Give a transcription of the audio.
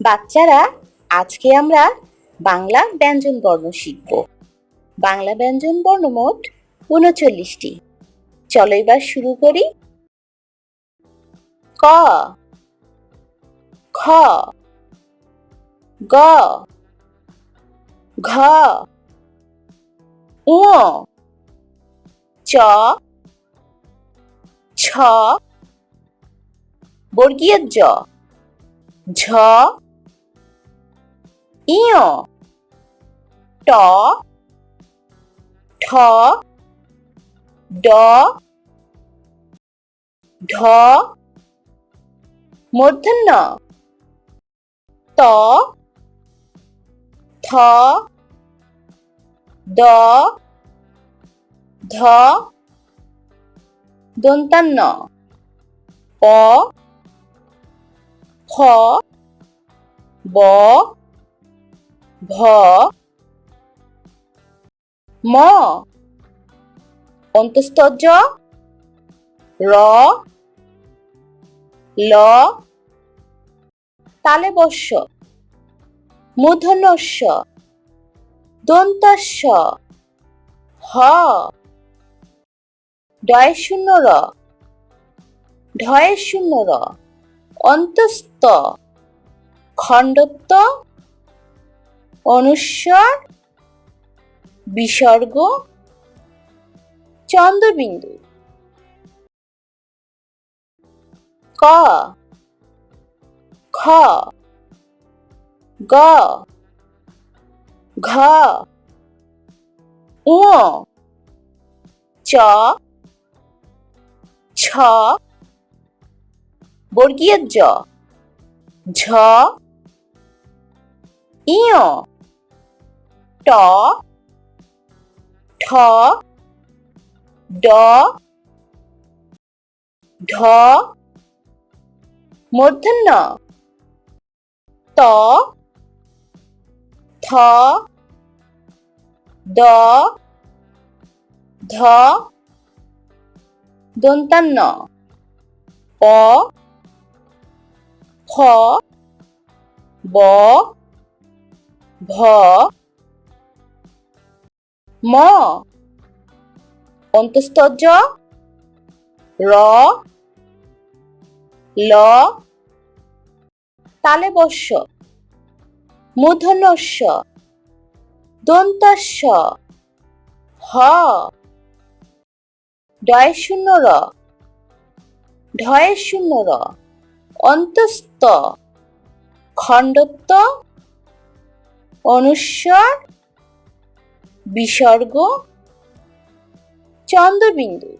বাচ্চারা, আজকে আমরা বাংলা ব্যঞ্জন বর্ণ শিখব। বাংলা ব্যঞ্জন বর্ণ মোট ৩৯টি। চলো এবার শুরু করি। ক, খ, গ, ঘ, ঙ, চ, ছ, বর্গীয় জ, ঝ, ইয়, ট, ঠ, ড, ঢ, মূর্ধন্য ত, থ, দ, ধ, দন্তান্ন প, খ, ব, ভ, ম, অন্তস্থ জ, র, ল, তালব্য শ, মূর্ধন্য ষ, দন্ত্য স, হ, ডয় শূন্য র, ঢয়ে শূন্য র, অন্তস্থ, খণ্ডত্ব, অনুস্বর, বিসর্গ, চন্দ্রবিন্দু। ক, খ, গ, ঘ, ঙ, চ, ছ, বর্গীয় জ, ঝ, ইয়, ট, ঠ, ড, ঢ, মূর্ধন্য ত, থ, দ, ধ, দন্তান্ন প, খ, ব, ভ, ম, অন্তস্থ জ, র, ল, তালব্য শ, মূর্ধন্য ষ, দন্ত্য স, হ, ডয় শূন্য র, ঢয়ে শূন্য র, অন্তস্থ, খণ্ডত্ব, অনুস্বর, বিসর্গ, চন্দ্রবিন্দু।